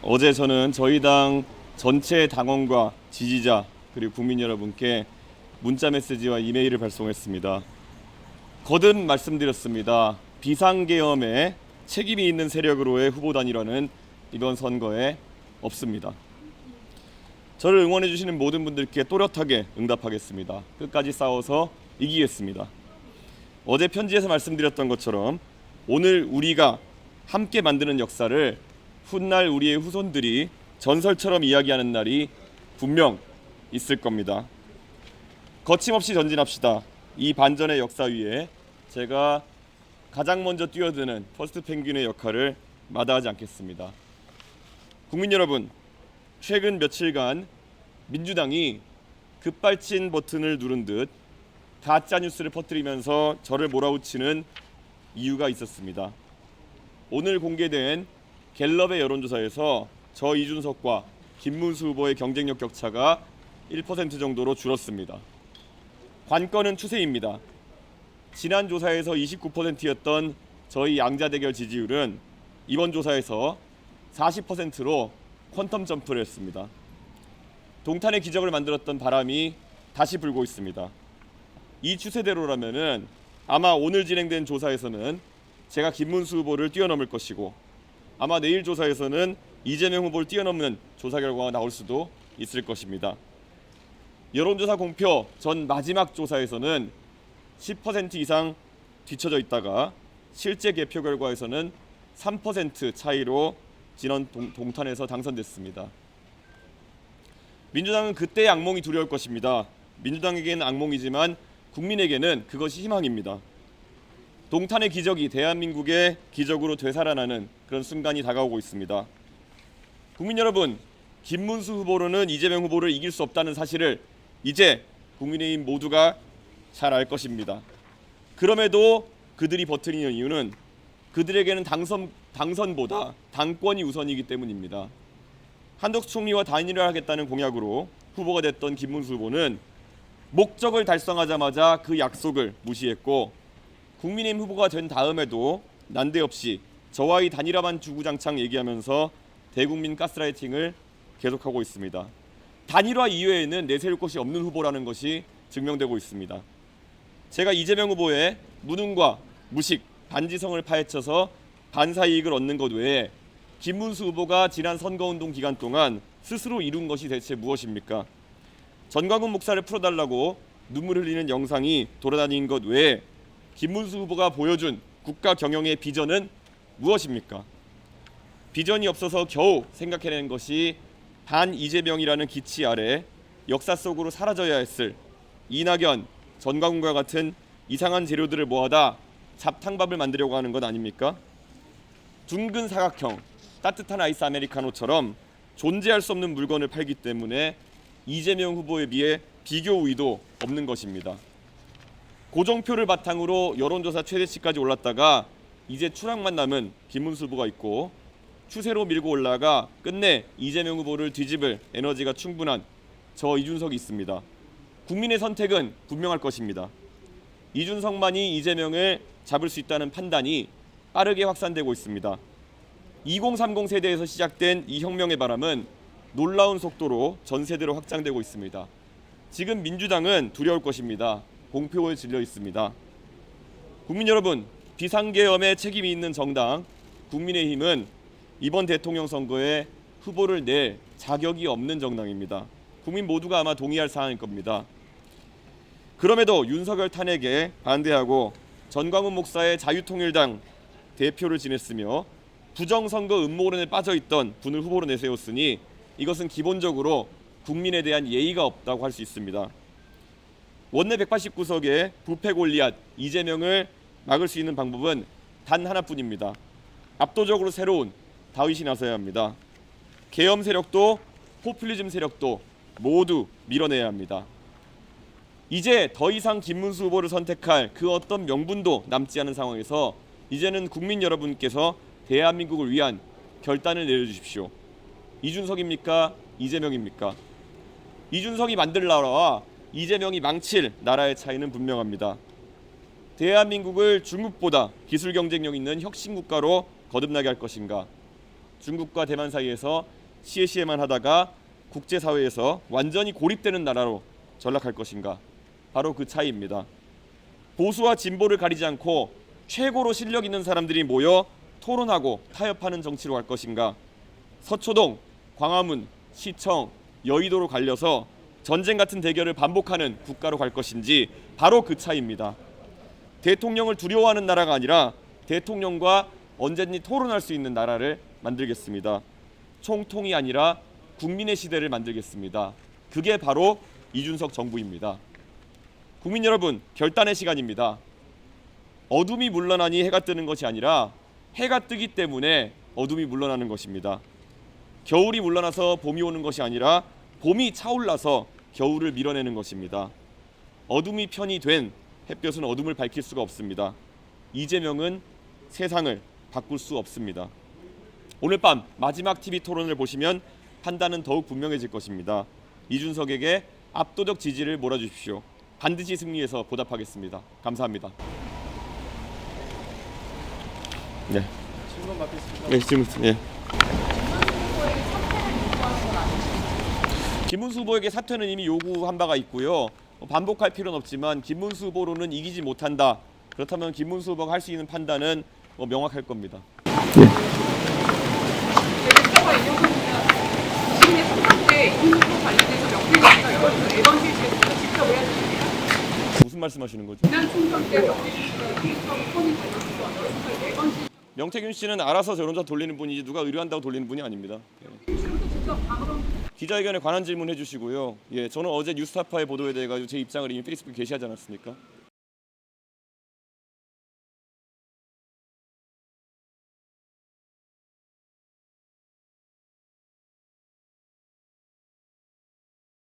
어제 저는 저희 당 전체 당원과 지지자 그리고 국민 여러분께 문자 메시지와 이메일을 발송했습니다. 거듭 말씀드렸습니다. 비상계엄에 책임이 있는 세력으로의 후보 단일화는 이번 선거에 없습니다. 저를 응원해 주시는 모든 분들께 또렷하게 응답하겠습니다. 끝까지 싸워서 이기겠습니다. 어제 편지에서 말씀드렸던 것처럼 오늘 우리가 함께 만드는 역사를 훗날 우리의 후손들이 전설처럼 이야기하는 날이 분명 있을 겁니다. 거침없이 전진합시다. 이 반전의 역사 위에 제가 가장 먼저 뛰어드는 퍼스트 펭귄의 역할을 마다하지 않겠습니다. 국민 여러분, 최근 며칠간 민주당이 급발진 버튼을 누른 듯 가짜 뉴스를 퍼뜨리면서 저를 몰아붙이는 이유가 있었습니다. 오늘 공개된 갤럽의 여론조사에서 저 이준석과 김문수 후보의 경쟁력 격차가 1% 정도로 줄었습니다. 관건은 추세입니다. 지난 조사에서 29%였던 저희 양자 대결 지지율은 이번 조사에서 40%로 퀀텀 점프를 했습니다. 동탄의 기적을 만들었던 바람이 다시 불고 있습니다. 이 추세대로라면은 아마 오늘 진행된 조사에서는 제가 김문수 후보를 뛰어넘을 것이고 아마 내일 조사에서는 이재명 후보를 뛰어넘는 조사 결과가 나올 수도 있을 것입니다. 여론조사 공표 전 마지막 조사에서는 10% 이상 뒤처져 있다가 실제 개표 결과에서는 3% 차이로 지난 동탄에서 당선됐습니다. 민주당은 그때의 악몽이 두려울 것입니다. 민주당에게는 악몽이지만 국민에게는 그것이 희망입니다. 동탄의 기적이 대한민국의 기적으로 되살아나는 그런 순간이 다가오고 있습니다. 국민 여러분, 김문수 후보로는 이재명 후보를 이길 수 없다는 사실을 이제 국민의힘 모두가 잘 알 것입니다. 그럼에도 그들이 버티는 이유는 그들에게는 당선보다 당권이 우선이기 때문입니다. 한덕수 총리와 단일화하겠다는 공약으로 후보가 됐던 김문수 후보는 목적을 달성하자마자 그 약속을 무시했고 국민의힘 후보가 된 다음에도 난데없이 저와의 단일화만 주구장창 얘기하면서 대국민 가스라이팅을 계속하고 있습니다. 단일화 이외에는 내세울 것이 없는 후보라는 것이 증명되고 있습니다. 제가 이재명 후보의 무능과 무식, 반지성을 파헤쳐서 반사이익을 얻는 것 외에 김문수 후보가 지난 선거운동 기간 동안 스스로 이룬 것이 대체 무엇입니까? 전광훈 목사를 풀어달라고 눈물 흘리는 영상이 돌아다닌 것 외에 김문수 후보가 보여준 국가 경영의 비전은 무엇입니까? 비전이 없어서 겨우 생각해낸 것이 반 이재명이라는 기치 아래 역사 속으로 사라져야 했을 이낙연, 전광훈과 같은 이상한 재료들을 모아다 잡탕밥을 만들려고 하는 것 아닙니까? 둥근 사각형, 따뜻한 아이스 아메리카노처럼 존재할 수 없는 물건을 팔기 때문에 이재명 후보에 비해 비교 우위도 없는 것입니다. 고정표를 바탕으로 여론조사 최대치까지 올랐다가 이제 추락만 남은 김문수 후보가 있고 추세로 밀고 올라가 끝내 이재명 후보를 뒤집을 에너지가 충분한 저 이준석이 있습니다. 국민의 선택은 분명할 것입니다. 이준석만이 이재명을 잡을 수 있다는 판단이 빠르게 확산되고 있습니다. 2030 세대에서 시작된 이 혁명의 바람은 놀라운 속도로 전 세대로 확장되고 있습니다. 지금 민주당은 두려울 것입니다. 공표에 질려 있습니다. 국민 여러분, 비상계엄에 책임이 있는 정당 국민의힘은 이번 대통령 선거에 후보를 낼 자격이 없는 정당입니다. 국민 모두가 아마 동의할 사안일 겁니다. 그럼에도 윤석열 탄핵에 반대하고 전광훈 목사의 자유통일당 대표를 지냈으며 부정선거 음모론에 빠져있던 분을 후보로 내세웠으니 이것은 기본적으로 국민에 대한 예의가 없다고 할 수 있습니다. 원내 189석의 부패 골리앗 이재명을 막을 수 있는 방법은 단 하나뿐입니다. 압도적으로 새로운 다윗이 나서야 합니다. 계엄 세력도 포퓰리즘 세력도 모두 밀어내야 합니다. 이제 더 이상 김문수 후보를 선택할 그 어떤 명분도 남지 않은 상황에서 이제는 국민 여러분께서 대한민국을 위한 결단을 내려주십시오. 이준석입니까? 이재명입니까? 이준석이 만들 나라와 이재명이 망칠 나라의 차이는 분명합니다. 대한민국을 중국보다 기술 경쟁력 있는 혁신 국가로 거듭나게 할 것인가? 중국과 대만 사이에서 시에시에만 하다가 국제사회에서 완전히 고립되는 나라로 전락할 것인가? 바로 그 차이입니다. 보수와 진보를 가리지 않고 최고로 실력 있는 사람들이 모여 토론하고 타협하는 정치로 갈 것인가? 서초동, 광화문, 시청, 여의도로 갈려서 전쟁 같은 대결을 반복하는 국가로 갈 것인지 바로 그 차이입니다. 대통령을 두려워하는 나라가 아니라 대통령과 언제든지 토론할 수 있는 나라를 만들겠습니다. 총통이 아니라 국민의 시대를 만들겠습니다. 그게 바로 이준석 정부입니다. 국민 여러분, 결단의 시간입니다. 어둠이 물러나니 해가 뜨는 것이 아니라 해가 뜨기 때문에 어둠이 물러나는 것입니다. 겨울이 물러나서 봄이 오는 것이 아니라 봄이 차올라서 겨울을 밀어내는 것입니다. 어둠이 편이 된 햇볕은 어둠을 밝힐 수가 없습니다. 이재명은 세상을 바꿀 수 없습니다. 오늘 밤 마지막 TV 토론을 보시면 판단은 더욱 분명해질 것입니다. 이준석에게 압도적 지지를 몰아주십시오. 반드시 승리해서 보답하겠습니다. 감사합니다. 네. 질문 받겠습니다. 네, 질문. 예. 김문수 후보에게 사퇴는 이미 요구한 바가 있고요. 반복할 필요는 없지만 김문수 후보로는 이기지 못한다. 그렇다면 김문수 후보가 할 수 있는 판단은 명확할 겁니다. 무슨 말씀하시는 거죠? 명태균 씨는 알아서 여론조사 돌리는 분이지 누가 의뢰한다고 돌리는 분이 아닙니다. 예. 기자회견에 관한 질문 해주시고요. 예, 저는 어제 뉴스타파의 보도에 대해 가지고 제 입장을 이미 페이스북에 게시하지 않았습니까?